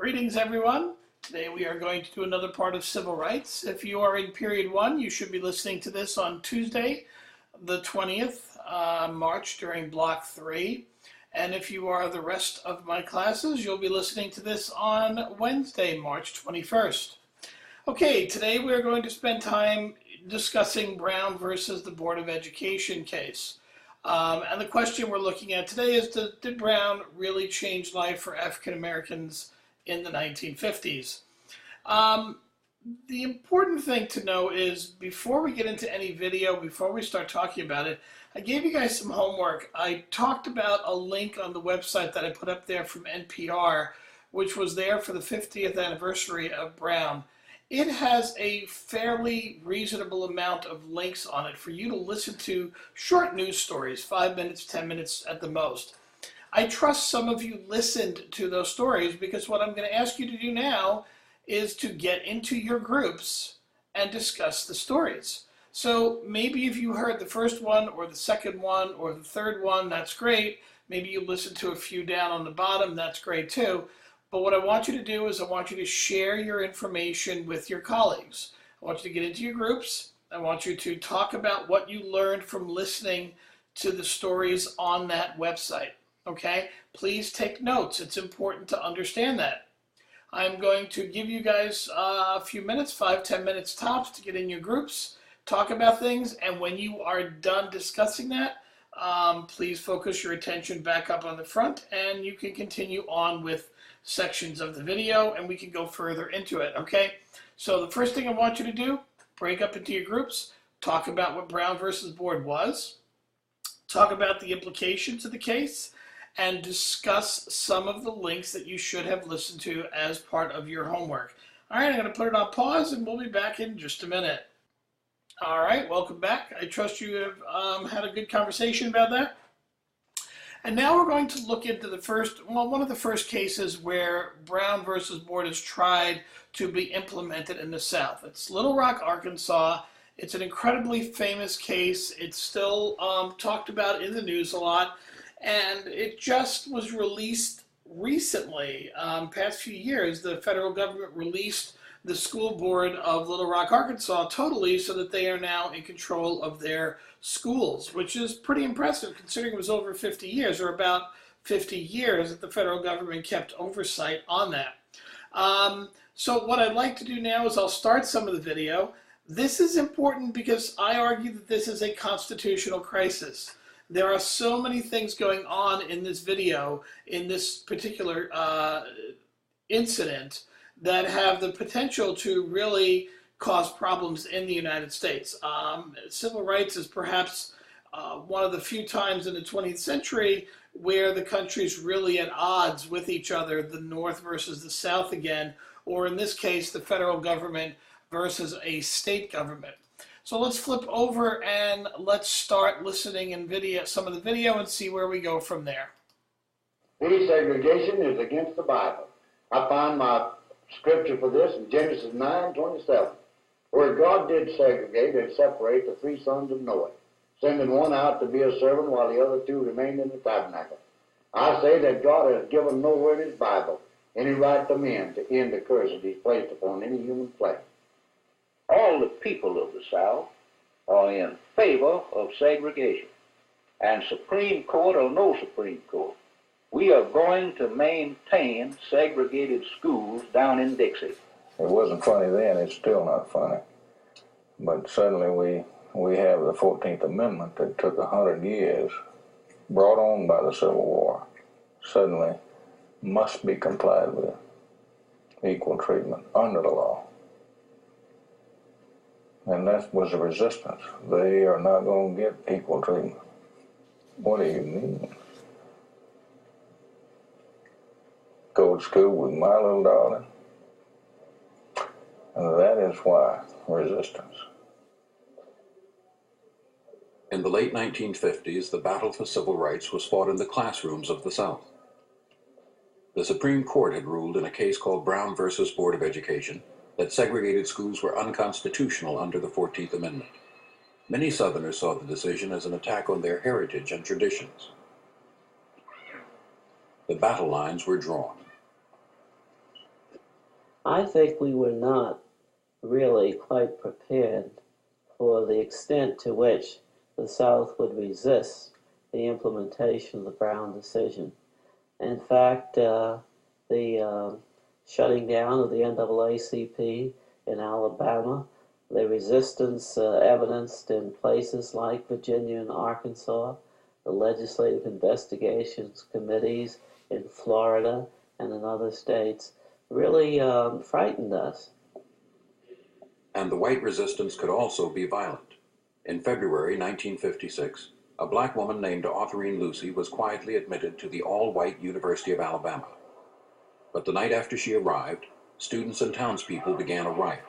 Greetings, everyone. Today we are going to do another part of civil rights. If you are in period 1, you should be listening to this on Tuesday, the 20th March during block 3. And if you are the rest of my classes, you'll be listening to this on Wednesday, March 21st. Okay, today we are going to spend time discussing Brown versus the Board of Education case. And the question we're looking at today is, did Brown really change life for African Americans in the 1950s? The important thing to know is, before we get into any video, before we start talking about it, I gave you guys some homework. I talked about a link on the website that I put up there from NPR, which was there for the 50th anniversary of Brown. It has a fairly reasonable amount of links on it for you to listen to short news stories, 5 minutes, 10 minutes at the most. I trust some of you listened to those stories, because what I'm going to ask you to do now is to get into your groups and discuss the stories. So maybe if you heard the first one or the second one or the third one, that's great. Maybe you listened to a few down on the bottom, that's great too. But what I want you to do is I want you to share your information with your colleagues. I want you to get into your groups. I want you to talk about what you learned from listening to the stories on that website. Okay? Please take notes. It's important to understand that. I'm going to give you guys a few minutes, 5-10 minutes tops, to get in your groups, talk about things, and when you are done discussing that, please focus your attention back up on the front, and you can continue on with sections of the video, and we can go further into it, okay? So the first thing I want you to do, break up into your groups, talk about what Brown versus Board was, talk about the implications of the case, and discuss some of the links that you should have listened to as part of your homework. All right, I'm going to put it on pause, and we'll be back in just a minute. All right, welcome back. I trust you have had a good conversation about that. And now we're going to look into one of the first cases where Brown versus Board is tried to be implemented in the South. It's Little Rock, Arkansas. It's an incredibly famous case. It's still talked about in the news a lot, and it just was released recently. Past few years, the federal government released the school board of Little Rock, Arkansas totally, so that they are now in control of their schools, which is pretty impressive considering it was over 50 years, or about 50 years, that the federal government kept oversight on that. So what I'd like to do now is I'll start some of the video. This is important because I argue that this is a constitutional crisis. There are so many things going on in this video, in this particular incident, that have the potential to really cause problems in the United States. Civil rights is perhaps one of the few times in the 20th century where the country's really at odds with each other, the North versus the South again, or in this case, the federal government versus a state government. So let's flip over and let's start listening in some of the video and see where we go from there. Desegregation is against the Bible. I find my scripture for this in Genesis 9:27, where God did segregate and separate the 3 sons of Noah, sending one out to be a servant while the other 2 remained in the tabernacle. I say that God has given nowhere in his Bible any right to men to end the curse that he's placed upon any human flesh. All the people of the South are in favor of segregation, and Supreme Court or no Supreme Court, we are going to maintain segregated schools down in Dixie. It wasn't funny then, it's still not funny. But suddenly we have the 14th Amendment that took 100 years, brought on by the Civil War, suddenly must be complied with. Equal treatment under the law. And that was the resistance. They are not going to get equal treatment. What do you mean? Go to school with my little darling. And that is why resistance. In the late 1950s, the battle for civil rights was fought in the classrooms of the South. The Supreme Court had ruled in a case called Brown versus Board of Education that segregated schools were unconstitutional under the 14th Amendment. Many Southerners saw the decision as an attack on their heritage and traditions. The battle lines were drawn. I think we were not really quite prepared for the extent to which the South would resist the implementation of the Brown decision. In fact, the shutting down of the NAACP in Alabama, the resistance evidenced in places like Virginia and Arkansas, the legislative investigations committees in Florida and in other states, really frightened us. And the white resistance could also be violent. In February 1956, a black woman named Autherine Lucy was quietly admitted to the all-white University of Alabama. But the night after she arrived, students and townspeople began a riot.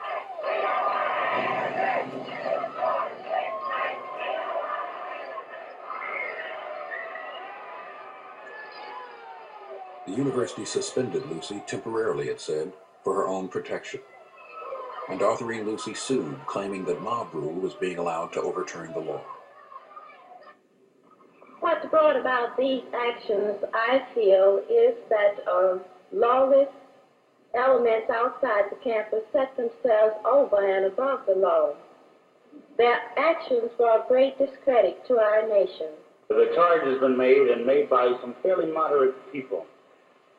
The university suspended Lucy temporarily, it said, for her own protection. And Autherine Lucy sued, claiming that mob rule was being allowed to overturn the law. What brought about these actions, I feel, is that lawless elements outside the campus set themselves over and above the law. Their actions brought great discredit to our nation. The charge has been made, and made by some fairly moderate people,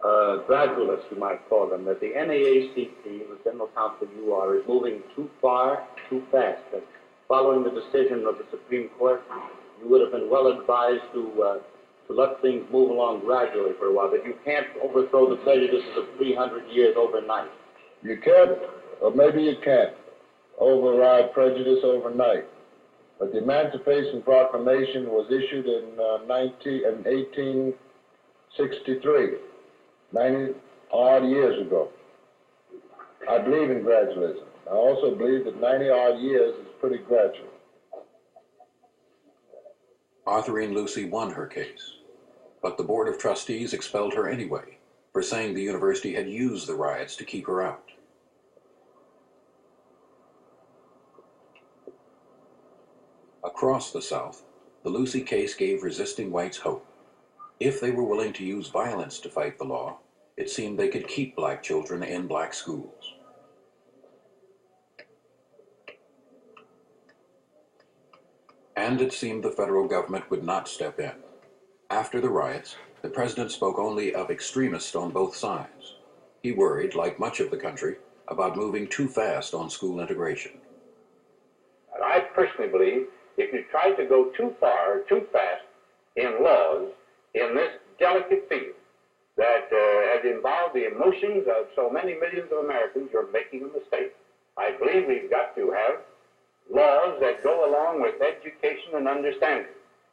gradualists you might call them, that the NAACP, the General Counsel you are, is moving too far, too fast. That following the decision of the Supreme Court, you would have been well advised to let things move along gradually for a while, that you can't overthrow the prejudices of 300 years overnight. You can, or maybe you can't, override prejudice overnight. But the Emancipation Proclamation was issued in 1863, 90-odd years ago. I believe in gradualism. I also believe that 90-odd years is pretty gradual. Autherine Lucy won her case, but the Board of Trustees expelled her anyway for saying the university had used the riots to keep her out. Across the South, the Lucy case gave resisting whites hope. If they were willing to use violence to fight the law, it seemed they could keep black children in black schools. And it seemed the federal government would not step in. After the riots, the president spoke only of extremists on both sides. He worried, like much of the country, about moving too fast on school integration. And I personally believe if you tried to go too far, too fast in laws in this delicate field that has involved the emotions of so many millions of Americans, you're making a mistake. I believe we've got to have laws that go along with education and understanding.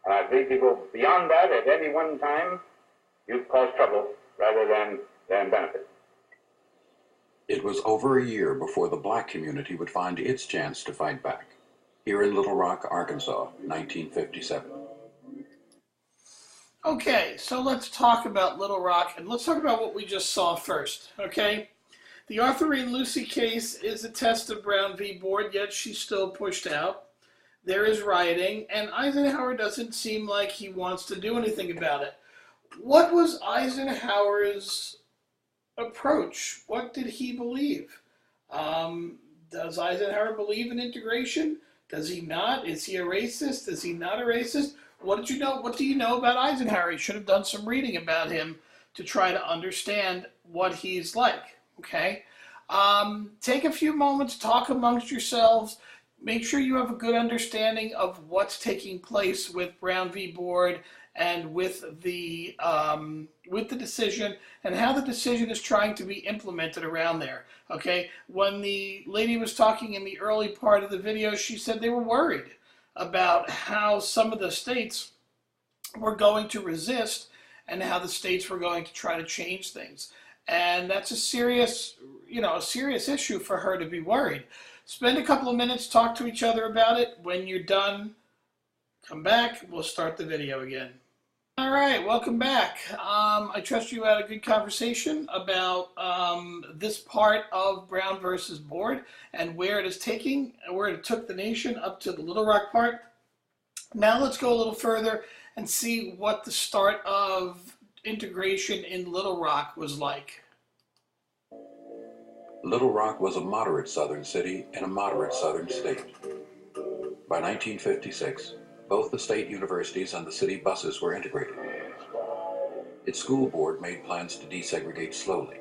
And I believe if you go beyond that at any one time, you cause trouble rather than benefit. It was over a year before the black community would find its chance to fight back. Here in Little Rock, Arkansas, 1957. Okay, so let's talk about Little Rock, and let's talk about what we just saw first, okay? The Autherine Lucy case is a test of Brown v. Board, yet she's still pushed out. There is rioting, and Eisenhower doesn't seem like he wants to do anything about it. What was Eisenhower's approach? What did he believe? Does Eisenhower believe in integration? Does he not? Is he a racist? Is he not a racist? What do you know about Eisenhower? You should have done some reading about him to try to understand what he's like, okay? Take a few moments, talk amongst yourselves, make sure you have a good understanding of what's taking place with Brown v. Board and with the decision and how the decision is trying to be implemented around there, okay? When the lady was talking in the early part of the video, she said they were worried about how some of the states were going to resist and how the states were going to try to change things. And that's a serious issue for her to be worried. Spend a couple of minutes, talk to each other about it. When you're done, come back, we'll start the video again. All right, welcome back. I trust you had a good conversation about this part of Brown versus Board and where it took the nation up to the Little Rock part. Now let's go a little further and see what the start of integration in Little Rock was like. Little Rock was a moderate southern city in a moderate southern state. By 1956, both the state universities and the city buses were integrated. Its school board made plans to desegregate slowly.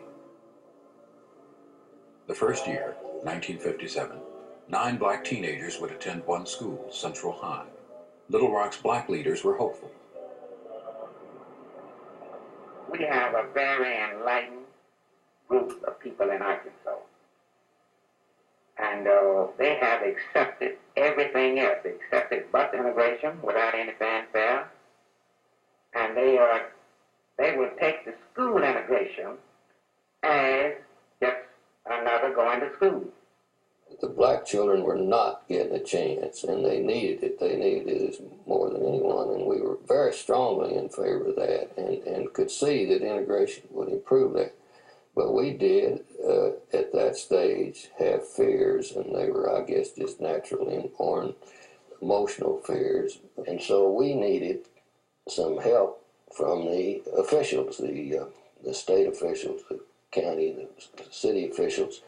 The first year, 1957, 9 black teenagers would attend one school, Central High. Little Rock's black leaders were hopeful. We have a very enlightened group of people in Arkansas. And they have accepted everything else. They accepted bus integration without any fanfare. And they will take the school integration as just another going to school. The black children were not getting a chance, and they needed it. They needed it more than anyone, and we were very strongly in favor of that, and could see that integration would improve that. But we did, at that stage, have fears, and they were, I guess, just naturally born emotional fears. And so we needed some help from the officials, the state officials, the county, the city officials,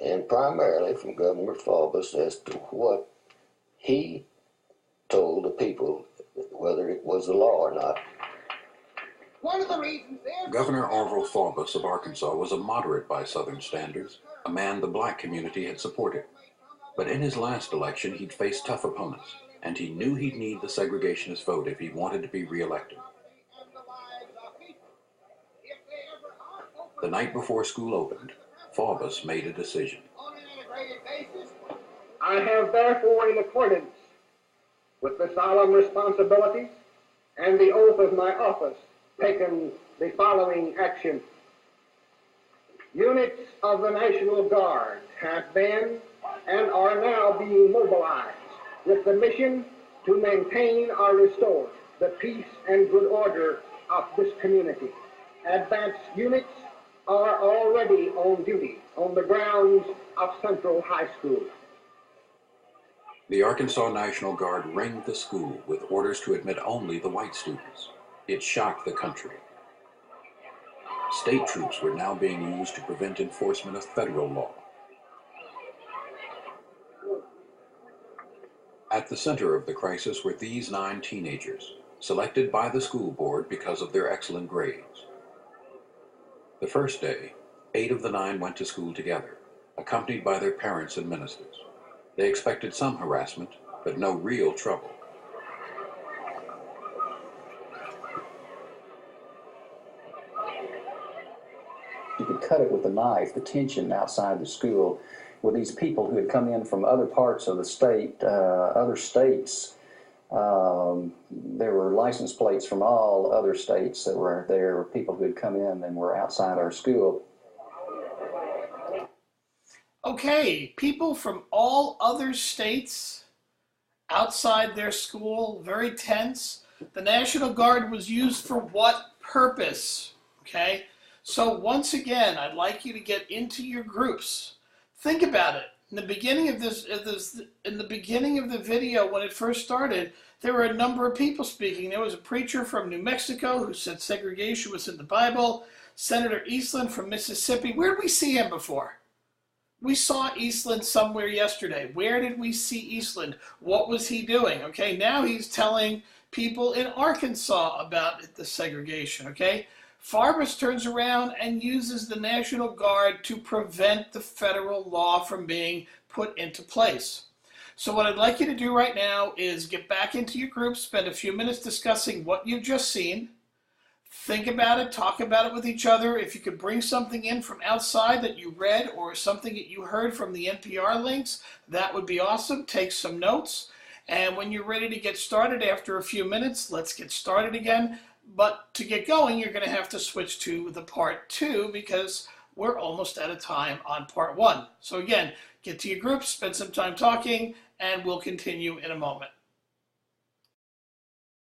and primarily from Governor Faubus as to what he told the people, whether it was the law or not. One of the reasons Governor Orval Faubus of Arkansas was a moderate by Southern standards, a man the black community had supported. But in his last election, he'd faced tough opponents, and he knew he'd need the segregationist vote if he wanted to be reelected. The night before school opened, Faubus made a decision. I have therefore, in accordance with the solemn responsibilities and the oath of my office, taken the following action. Units of the National Guard have been and are now being mobilized with the mission to maintain or restore the peace and good order of this community. Advanced units are already on duty on the grounds of Central High School. The Arkansas National Guard ringed the school with orders to admit only the white students. It shocked the country. State troops were now being used to prevent enforcement of federal law. At the center of the crisis were these 9 teenagers, selected by the school board because of their excellent grades. The first day, 8 of the 9 went to school together, accompanied by their parents and ministers. They expected some harassment, but no real trouble. You could cut it with a knife, the tension outside the school with these people who had come in from other parts of the state, other states. There were license plates from all other states that were there, people who had come in and were outside our school. Okay, people from all other states outside their school, very tense. The National Guard was used for what purpose? Okay, so once again, I'd like you to get into your groups. Think about it. In the beginning of in the beginning of the video, when it first started, there were a number of people speaking. There was a preacher from New Mexico who said segregation was in the Bible. Senator Eastland from Mississippi. Where did we see him before? We saw Eastland somewhere yesterday. Where did we see Eastland? What was he doing? Okay, now he's telling people in Arkansas about the segregation, okay? Faubus turns around and uses the National Guard to prevent the federal law from being put into place. So what I'd like you to do right now is get back into your group, spend a few minutes discussing what you've just seen. Think about it, talk about it with each other. If you could bring something in from outside that you read or something that you heard from the NPR links, that would be awesome. Take some notes. And when you're ready to get started after a few minutes, let's get started again. But to get going, you're going to have to switch to the part 2 because we're almost out of time on part 1. So again, get to your groups, spend some time talking, and we'll continue in a moment.